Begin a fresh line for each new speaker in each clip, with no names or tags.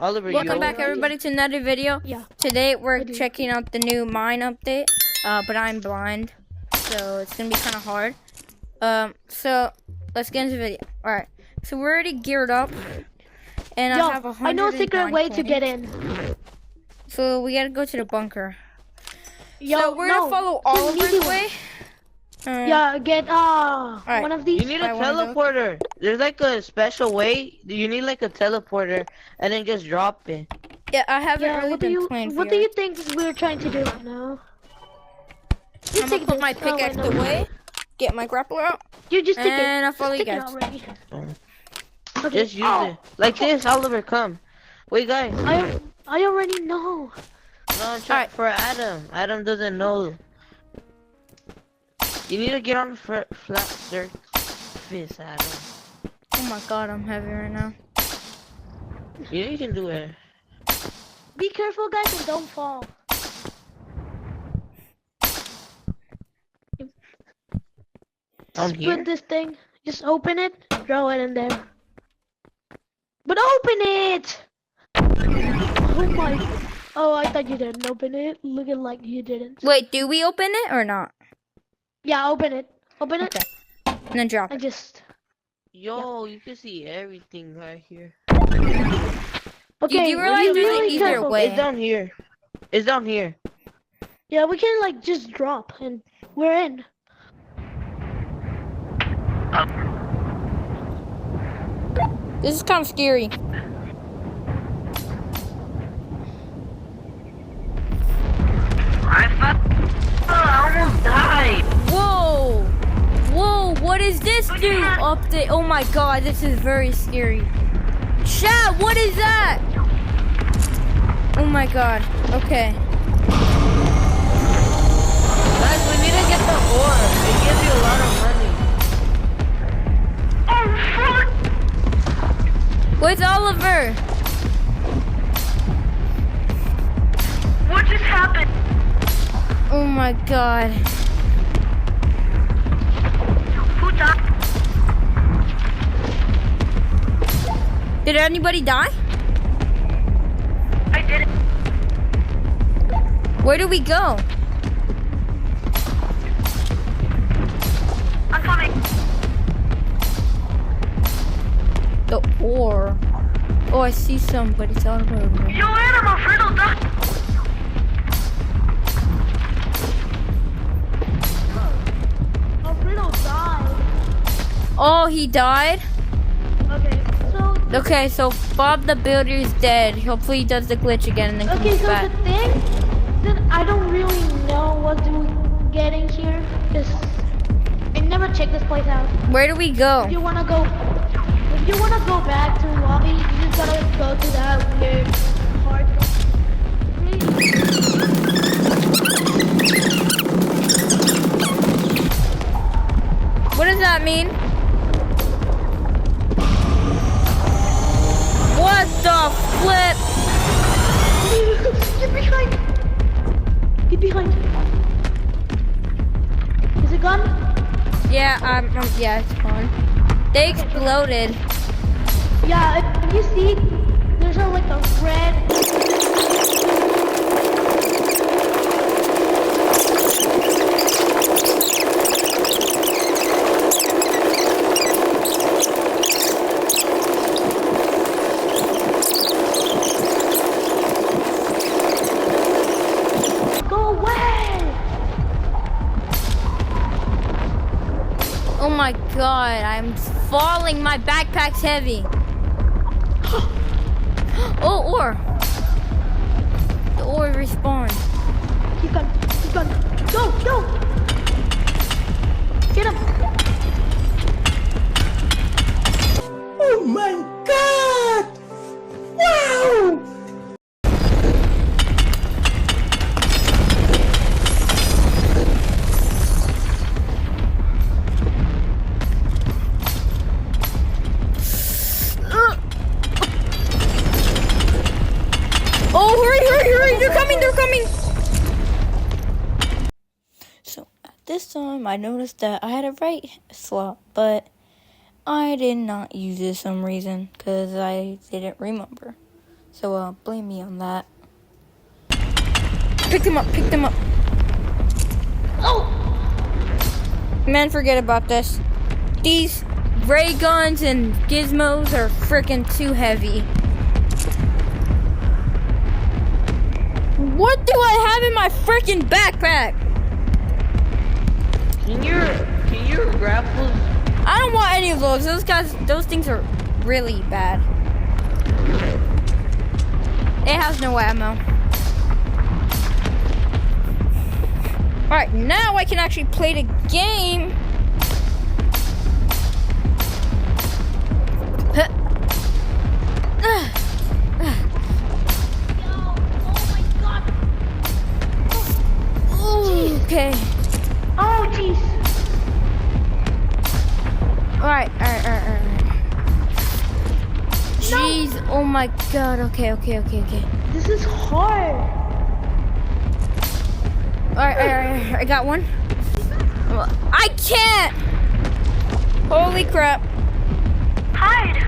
Oliver,
Welcome back, everybody, to another video.
Yeah.
Today we're checking out the new mine update, but I'm blind, so it's gonna be kind of hard. So let's get into the video. All right. So we're already geared up, and I have 109
I know a secret way to
points.
get in.
So we gotta go to the bunker.
Yo,
So we're gonna follow Oliver's way.
Get one of these.
You need a teleporter. There's like a special way. You need like a teleporter, and then just drop it.
Yeah, I haven't really been playing.
What do you think we're trying to do right now?
I'm gonna put my pickaxe away, get my grappler out.
You just stick
and I'll follow you guys.
Okay.
Just use it like this. Oliver, come. Wait, guys.
I already know.
No, check for Adam. Adam doesn't know. You need to get on flat surface, Adam.
Oh my god, I'm heavy right now.
You know you can do it.
Be careful, guys, and don't fall.
I'm here.
Put this thing. Just open it. Throw it in there. But open it! Oh my. Oh, I thought you didn't open it. Looking like you didn't.
Wait, do we open it or not?
Yeah, open it. Open it.
Okay. And then drop it.
Yo, you can see everything right here.
Okay,
you realize there's an easier way?
It's down here. It's down here.
Yeah, we can like just drop and we're in.
This is kind of scary.
I almost died.
Whoa! Whoa, what is this new update? Oh my god, this is very scary. Chat, what is that? Oh my god, okay.
Guys, we need to get the ore. It gives you a lot of money.
Oh, fuck!
Where's Oliver?
What just happened?
Oh my god.
Who died?
Did anybody die?
I didn't.
Where do we go?
I'm coming.
The ore. Oh, I see some, but it's all over.
Yo, Adam, Alfredo died. Alfredo died.
Oh, he died?
Okay,
So Bob the Builder is dead. Hopefully he does the glitch again and then comes back.
the thing that I don't really know what to get in here is I never checked this place out.
Where do we go?
If you wanna go back to the lobby, you just gotta go to that weird part.
What does that mean? What the flip?
Get behind! Get behind! Is it gone?
Yeah, yeah, it's gone. They exploded.
Yeah, if you see, there's like a red. Go away!
Oh my god, I'm falling. My backpack's heavy. Oh, ore. The ore respawned.
Keep going. Go! Get him!
Oh my god! Wow!
Oh, hurry! They're coming! So at this time, I noticed that I had a right slot, but I did not use it for some reason because I didn't remember. So blame me on that. Pick them up, pick them up.
Oh!
Man, forget about this. These ray guns and gizmos are freaking too heavy. What do I have in my freaking backpack?
Can your grapples?
I don't want any of those. Those things are really bad. It has no ammo. Alright, now I can actually play the game. Okay.
Oh, jeez.
Alright. Jeez, oh my god. Okay.
This is hard.
Alright, I got one. I can't! Holy crap.
Hide.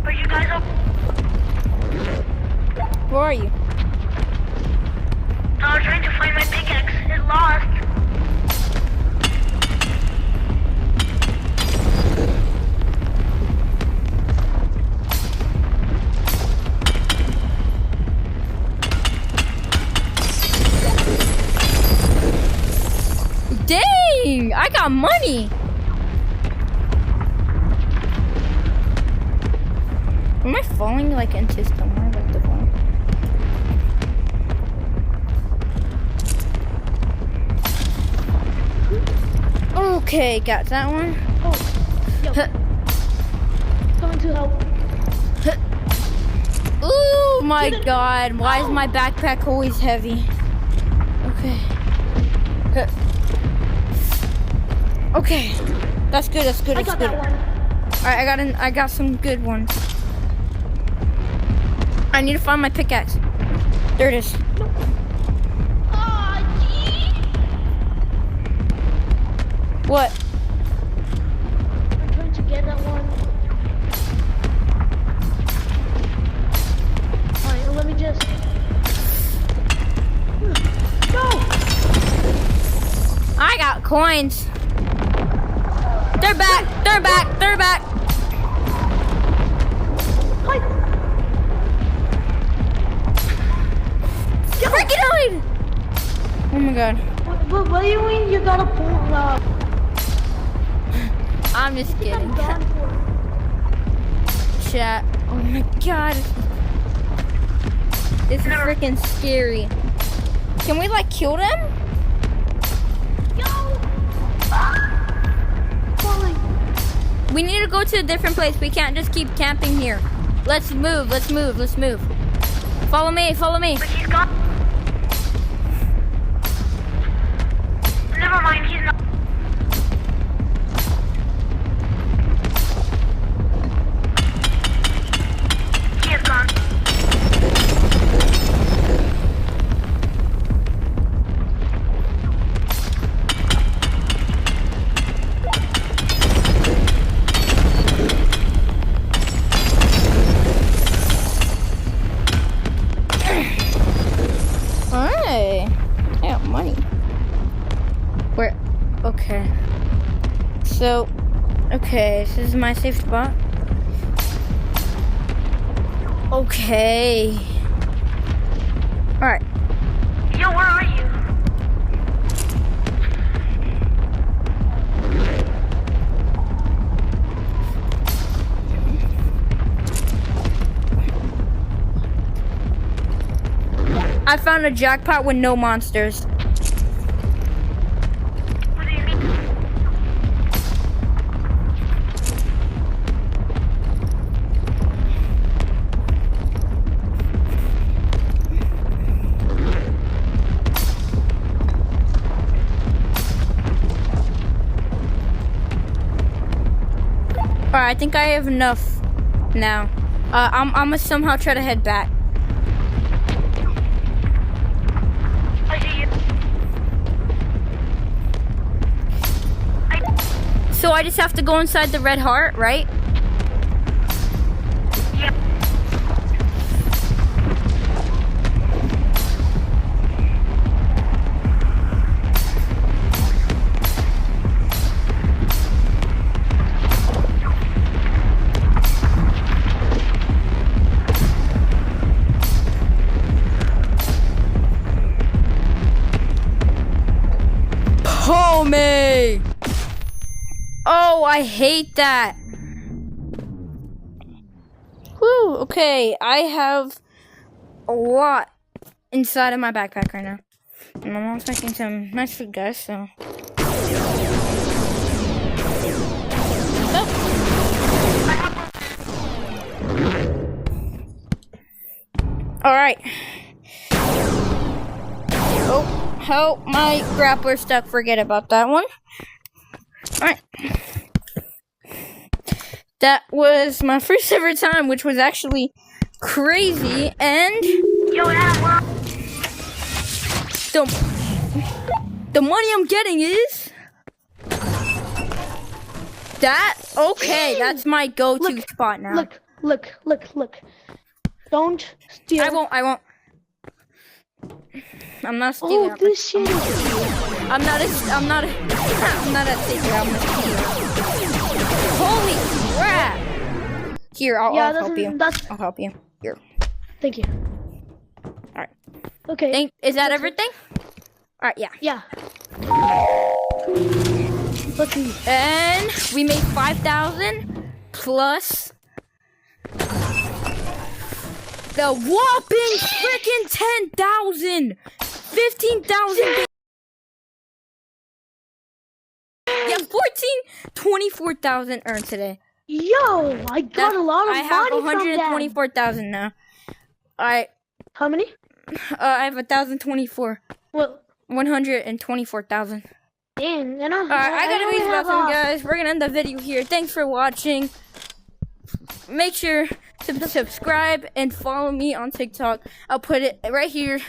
Are you guys up?
Where are you?
I was trying to find my pickaxe. It lost.
Dang! I got money! Am I falling like into somewhere like the phone? Okay, got that one.
Oh, yo. Coming to help.
Oh my god, why is my backpack always heavy? Okay. Okay. That's good.
I got that one.
Alright, I got some good ones. I need to find my pickaxe. There it is.
Oh, gee.
What?
I'm trying to get that one. Alright, let me just. No!
I got coins. They're back.
Hi.
Freaking hide! Oh my god.
What do you mean you gotta pull up?
I'm just
I'm
kidding.
done for.
Chat. Oh my god. This is freaking scary. Can we like kill them?
Yo! Falling.
We need to go to a different place. We can't just keep camping here. Let's move. Follow me.
But he's gone. Never mind, he's not. He is gone.
Hey, I got money. Where? Okay. So, okay, this is my safe spot. Okay. Alright.
Yo, where are you?
I found a jackpot with no monsters.
What do you mean?
I think I have enough now. I'm gonna somehow try to head back. So I just have to go inside the red heart, right? Pull me! Oh, I hate that. Whew, okay, I have a lot inside of my backpack right now. And my mom's making some nice food, guys, so. Alright. Oh, my grappler stuck. Forget about that one. Alright. That was my first ever time, which was actually crazy, and the money I'm getting is that. Okay, that's my go-to spot now.
Look. Don't steal.
I won't. I'm not stealing.
Oh, this shit is
I'm not a stealer. I'm a stealer. Holy crap! Here, I'll help you. I'll help you. Here.
Thank you.
Alright.
Okay.
Is that everything? Alright, yeah.
Yeah. Let's see.
And we made 5,000 plus the whopping freaking 10,000! 15,000! Yeah, 24,000 earned today.
Yo, I got a lot of money
I have
from that.
124,000 now. Alright.
How many?
I have 1,024.
Well,
124,000.
dang,
Alright, I gotta
only
be
have
about guys. We're gonna end the video here. Thanks for watching. Make sure to subscribe and follow me on TikTok. I'll put it right here.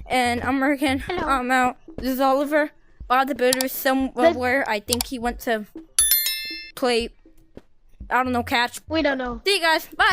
And I'm American.
Hello.
I'm out. This is Oliver. Bob the Builder is somewhere. I think he went to play, I don't know, catch.
We don't know.
See you guys. Bye.